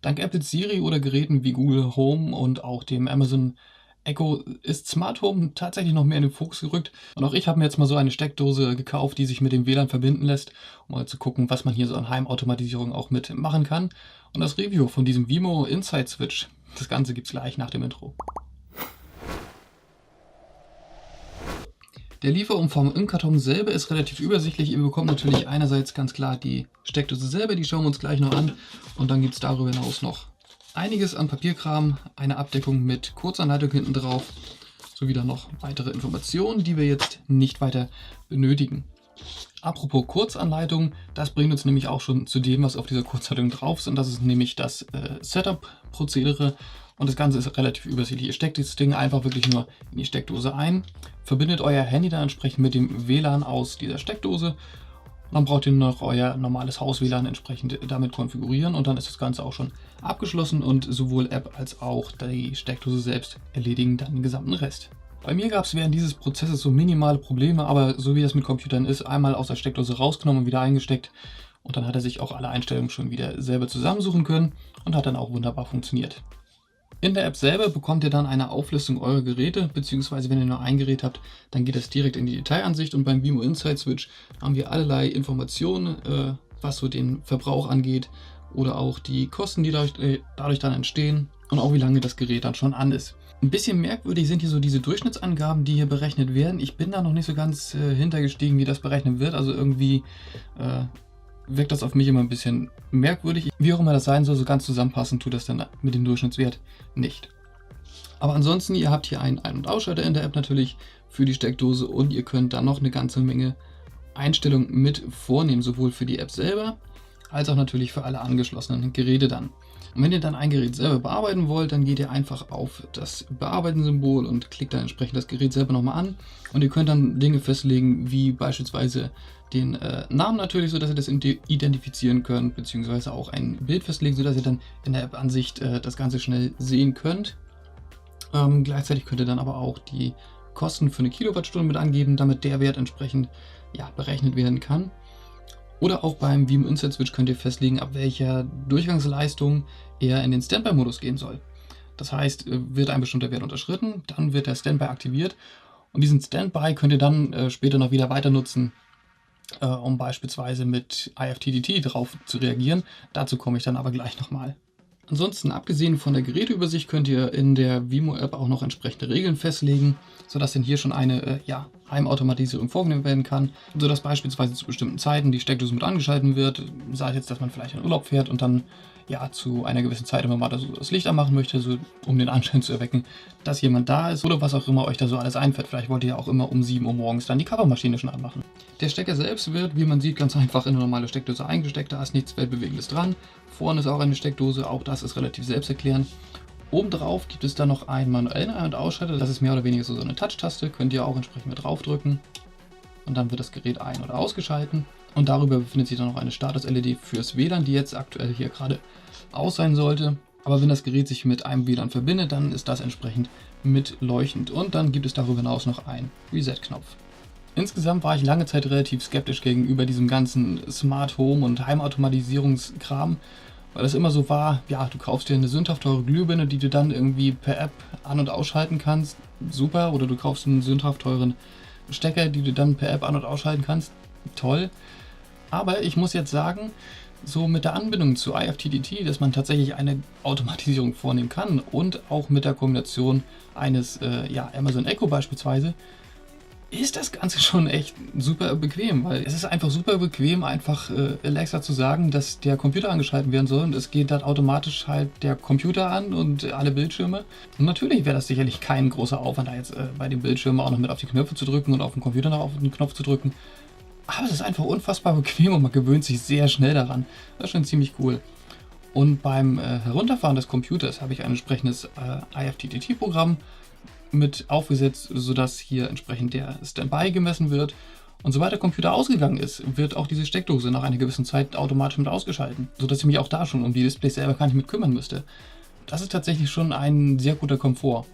Dank Apple Siri oder Geräten wie Google Home und auch dem Amazon Echo ist Smart Home tatsächlich noch mehr in den Fokus gerückt. Und auch ich habe mir jetzt mal so eine Steckdose gekauft, die sich mit dem WLAN verbinden lässt, um mal zu gucken, was man hier so an Heimautomatisierung auch mitmachen kann. Und das Review von diesem Vimo Insight Switch, das Ganze gibt es gleich nach dem Intro. Der Lieferumfang im Karton selber ist relativ übersichtlich. Ihr bekommt natürlich einerseits ganz klar die Steckdose selber, die schauen wir uns gleich noch an. Und dann gibt es darüber hinaus noch einiges an Papierkram, eine Abdeckung mit Kurzanleitung hinten drauf, sowie dann noch weitere Informationen, die wir jetzt nicht weiter benötigen. Apropos Kurzanleitung, das bringt uns nämlich auch schon zu dem, was auf dieser Kurzanleitung drauf ist. Und das ist nämlich das Setup-Prozedere. Und das Ganze ist relativ übersichtlich. Ihr steckt das Ding einfach wirklich nur in die Steckdose ein, verbindet euer Handy dann entsprechend mit dem WLAN aus dieser Steckdose. Und dann braucht ihr nur noch euer normales Haus-WLAN entsprechend damit konfigurieren. Und dann ist das Ganze auch schon abgeschlossen und sowohl App als auch die Steckdose selbst erledigen dann den gesamten Rest. Bei mir gab es während dieses Prozesses so minimale Probleme, aber so wie das mit Computern ist, einmal aus der Steckdose rausgenommen und wieder eingesteckt. Und dann hat er sich auch alle Einstellungen schon wieder selber zusammensuchen können und hat dann auch wunderbar funktioniert. In der App selber bekommt ihr dann eine Auflistung eurer Geräte, beziehungsweise wenn ihr nur ein Gerät habt, dann geht das direkt in die Detailansicht und beim Vimo Insight Switch haben wir allerlei Informationen, was so den Verbrauch angeht oder auch die Kosten, die dadurch dann entstehen und auch wie lange das Gerät dann schon an ist. Ein bisschen merkwürdig sind hier so diese Durchschnittsangaben, die hier berechnet werden. Ich bin da noch nicht so ganz hintergestiegen, wie das berechnet wird, also irgendwie wirkt das auf mich immer ein bisschen merkwürdig. Wie auch immer das sein soll, so ganz zusammenpassen tut das dann mit dem Durchschnittswert nicht. Aber ansonsten, ihr habt hier einen Ein- und Ausschalter in der App natürlich für die Steckdose und ihr könnt dann noch eine ganze Menge Einstellungen mit vornehmen, sowohl für die App selber, als auch natürlich für alle angeschlossenen Geräte dann. Und wenn ihr dann ein Gerät selber bearbeiten wollt, dann geht ihr einfach auf das Bearbeiten-Symbol und klickt dann entsprechend das Gerät selber nochmal an. Und ihr könnt dann Dinge festlegen, wie beispielsweise den Namen natürlich, sodass ihr das identifizieren könnt, beziehungsweise auch ein Bild festlegen, sodass ihr dann in der App-Ansicht das Ganze schnell sehen könnt. Gleichzeitig könnt ihr dann aber auch die Kosten für eine Kilowattstunde mit angeben, damit der Wert entsprechend berechnet werden kann. Oder auch beim Vimo Insight Switch könnt ihr festlegen, ab welcher Durchgangsleistung er in den Standby-Modus gehen soll. Das heißt, wird ein bestimmter Wert unterschritten, dann wird der Standby aktiviert und diesen Standby könnt ihr dann später noch wieder weiter nutzen, um beispielsweise mit IFTTT drauf zu reagieren. Dazu komme ich dann aber gleich nochmal. Ansonsten, abgesehen von der Geräteübersicht, könnt ihr in der Vimo-App auch noch entsprechende Regeln festlegen, sodass dann hier schon eine Heimautomatisierung vorgenommen werden kann, sodass beispielsweise zu bestimmten Zeiten die Steckdose mit angeschaltet wird, sei es jetzt, dass man vielleicht in Urlaub fährt und dann zu einer gewissen Zeit immer mal das Licht anmachen möchte, so um den Anschein zu erwecken, dass jemand da ist oder was auch immer euch da so alles einfällt. Vielleicht wollt ihr ja auch immer um 7 Uhr morgens dann die Kaffeemaschine schon anmachen. Der Stecker selbst wird, wie man sieht, ganz einfach in eine normale Steckdose eingesteckt, da ist nichts Weltbewegendes dran. Vorne ist auch eine Steckdose, auch das ist relativ selbsterklärend. Obendrauf gibt es dann noch einen manuellen Ein- und Ausschalter, das ist mehr oder weniger so eine Touch-Taste, könnt ihr auch entsprechend mit draufdrücken und dann wird das Gerät ein- oder ausgeschalten. Und darüber befindet sich dann noch eine Status-LED fürs WLAN, die jetzt aktuell hier gerade aus sein sollte. Aber wenn das Gerät sich mit einem WLAN verbindet, dann ist das entsprechend mitleuchtend. Und dann gibt es darüber hinaus noch einen Reset-Knopf. Insgesamt war ich lange Zeit relativ skeptisch gegenüber diesem ganzen Smart Home und Heimautomatisierungskram, weil das immer so war, du kaufst dir eine sündhaft teure Glühbirne, die du dann irgendwie per App an- und ausschalten kannst, super, oder du kaufst einen sündhaft teuren Stecker, die du dann per App an- und ausschalten kannst, toll. Aber ich muss jetzt sagen, so mit der Anbindung zu IFTTT, dass man tatsächlich eine Automatisierung vornehmen kann und auch mit der Kombination eines Amazon Echo beispielsweise, ist das Ganze schon echt super bequem, weil es ist einfach super bequem, einfach Alexa zu sagen, dass der Computer angeschaltet werden soll und es geht dann automatisch halt der Computer an und alle Bildschirme. Und natürlich wäre das sicherlich kein großer Aufwand, da jetzt bei den Bildschirmen auch noch mit auf die Knöpfe zu drücken und auf dem Computer noch auf den Knopf zu drücken. Aber es ist einfach unfassbar bequem und man gewöhnt sich sehr schnell daran. Das ist schon ziemlich cool. Und beim Herunterfahren des Computers habe ich ein entsprechendes IFTTT-Programm mit aufgesetzt, sodass hier entsprechend der Standby gemessen wird. Und sobald der Computer ausgegangen ist, wird auch diese Steckdose nach einer gewissen Zeit automatisch mit ausgeschalten, sodass ich mich auch da schon um die Displays selber gar nicht mit kümmern müsste. Das ist tatsächlich schon ein sehr guter Komfort.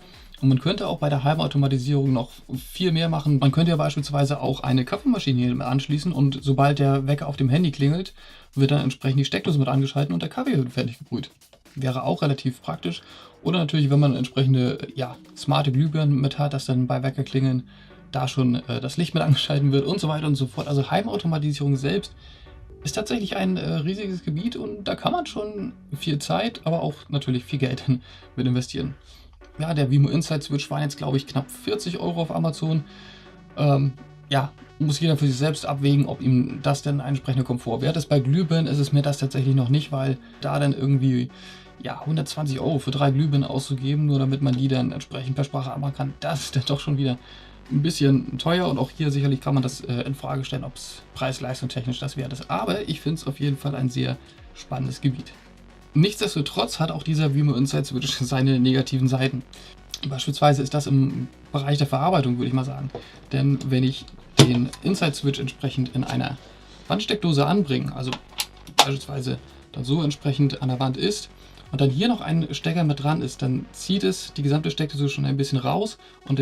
Und man könnte auch bei der Heimautomatisierung noch viel mehr machen. Man könnte ja beispielsweise auch eine Kaffeemaschine hier mit anschließen und sobald der Wecker auf dem Handy klingelt, wird dann entsprechend die Steckdose mit angeschaltet und der Kaffee wird fertig gebrüht. wäre auch relativ praktisch. Oder natürlich, wenn man entsprechende, ja, smarte Glühbirnen mit hat, dass dann bei Weckerklingeln da schon das Licht mit angeschaltet wird und so weiter und so fort. Also Heimautomatisierung selbst ist tatsächlich ein riesiges Gebiet und da kann man schon viel Zeit, aber auch natürlich viel Geld mit investieren. Ja, der Wemo Insight Switch waren jetzt, glaube ich, knapp 40 Euro auf Amazon. Ja, muss jeder für sich selbst abwägen, ob ihm das denn ein entsprechender Komfort wert ist. Bei Glühbirnen ist es mir das tatsächlich noch nicht, weil da dann irgendwie, ja, 120 Euro für 3 Glühbirnen auszugeben, nur damit man die dann entsprechend per Sprache anmachen kann, das ist dann doch schon wieder ein bisschen teuer. Und auch hier sicherlich kann man das in Frage stellen, ob es preis-leistung technisch das wert ist. Aber ich finde es auf jeden Fall ein sehr spannendes Gebiet. Nichtsdestotrotz hat auch dieser Wemo Insight Switch seine negativen Seiten. Beispielsweise ist das im Bereich der Verarbeitung, würde ich mal sagen. Denn wenn ich den Insight Switch entsprechend in einer Wandsteckdose anbringe, also beispielsweise dann so entsprechend an der Wand ist und dann hier noch ein Stecker mit dran ist, dann zieht es die gesamte Steckdose schon ein bisschen raus und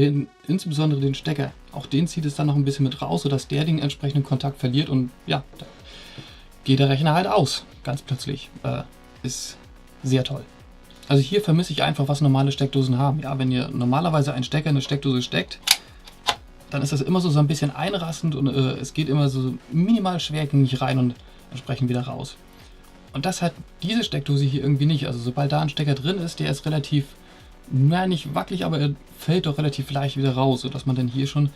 insbesondere den Stecker, auch den zieht es dann noch ein bisschen mit raus, sodass der den entsprechenden Kontakt verliert und ja, da geht der Rechner halt aus, ganz plötzlich. Ist sehr toll. Also hier vermisse ich einfach, was normale Steckdosen haben. Ja, wenn ihr normalerweise einen Stecker in eine Steckdose steckt, dann ist das immer so ein bisschen einrastend und es geht immer so minimal schwergängig rein und entsprechend wieder raus. Und das hat diese Steckdose hier irgendwie nicht. Also sobald da ein Stecker drin ist, der ist relativ, na nicht wackelig, aber er fällt doch relativ leicht wieder raus, sodass man dann hier schon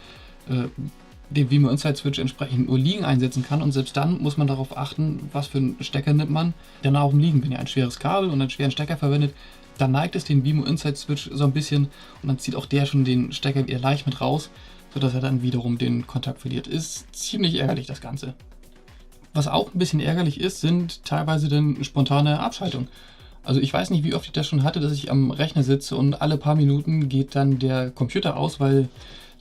den Wemo Insight Switch entsprechend nur liegen einsetzen kann und selbst dann muss man darauf achten, was für einen Stecker nimmt man. Denn auch im Liegen, wenn ihr ein schweres Kabel und einen schweren Stecker verwendet, dann neigt es den Wemo Insight Switch so ein bisschen und dann zieht auch der schon den Stecker eher leicht mit raus, sodass er dann wiederum den Kontakt verliert. Ist ziemlich ärgerlich das Ganze. Was auch ein bisschen ärgerlich ist, sind teilweise dann spontane Abschaltungen. Also ich weiß nicht, wie oft ich das schon hatte, dass ich am Rechner sitze und alle paar Minuten geht dann der Computer aus, weil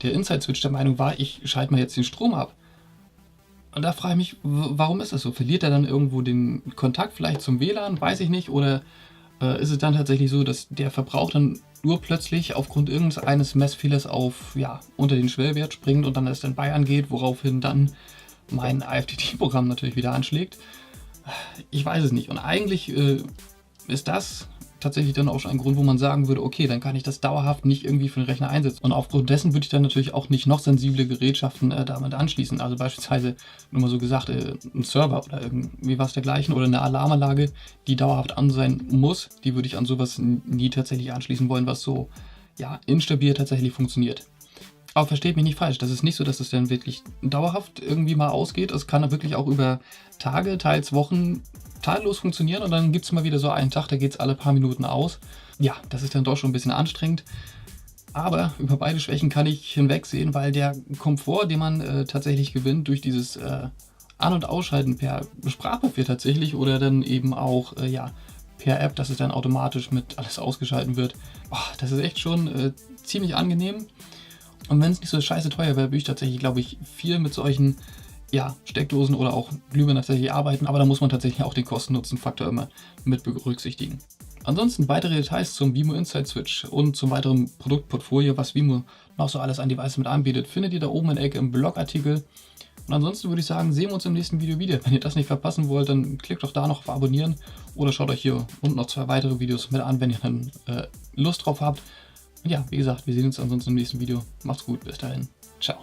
der Insight Switch der Meinung war, ich schalte mal jetzt den Strom ab. Und da frage ich mich, warum ist das so? Verliert er dann irgendwo den Kontakt vielleicht zum WLAN? Weiß ich nicht. Oder ist es dann tatsächlich so, dass der Verbrauch dann nur plötzlich aufgrund irgendeines Messfehlers auf, ja, unter den Schwellwert springt und dann das Standby angeht, woraufhin dann mein IFTTT-Programm natürlich wieder anschlägt? Ich weiß es nicht. Und eigentlich ist das tatsächlich dann auch schon ein Grund, wo man sagen würde, okay, dann kann ich das dauerhaft nicht irgendwie für den Rechner einsetzen. Und aufgrund dessen würde ich dann natürlich auch nicht noch sensible Gerätschaften damit anschließen. Also beispielsweise, nur mal so gesagt, ein Server oder irgendwie was dergleichen oder eine Alarmanlage, die dauerhaft an sein muss, die würde ich an sowas nie tatsächlich anschließen wollen, was so, ja, instabil tatsächlich funktioniert. Aber versteht mich nicht falsch, das ist nicht so, dass es dann wirklich dauerhaft irgendwie mal ausgeht. Es kann wirklich auch über Tage, teils Wochen tadellos funktionieren und dann gibt es mal wieder so einen Tag, da geht es alle paar Minuten aus. Ja, das ist dann doch schon ein bisschen anstrengend. Aber über beide Schwächen kann ich hinwegsehen, weil der Komfort, den man tatsächlich gewinnt durch dieses An- und Ausschalten per Sprachbefehl tatsächlich oder dann eben auch ja, per App, dass es dann automatisch mit alles ausgeschalten wird. Das ist echt schon ziemlich angenehm. Und wenn es nicht so scheiße teuer wäre, würde ich tatsächlich, glaube ich, viel mit solchen, ja, Steckdosen oder auch Glühbirnen tatsächlich arbeiten, aber da muss man tatsächlich auch den Kosten-Nutzen-Faktor immer mit berücksichtigen. Ansonsten weitere Details zum Wemo Insight Switch und zum weiteren Produktportfolio, was Wemo noch so alles an Devices mit anbietet, findet ihr da oben in der Ecke im Blogartikel. Und ansonsten würde ich sagen, sehen wir uns im nächsten Video wieder. Wenn ihr das nicht verpassen wollt, dann klickt doch da noch auf Abonnieren oder schaut euch hier unten noch 2 weitere Videos mit an, wenn ihr dann Lust drauf habt. Und ja, wie gesagt, wir sehen uns ansonsten im nächsten Video. Macht's gut, bis dahin. Ciao.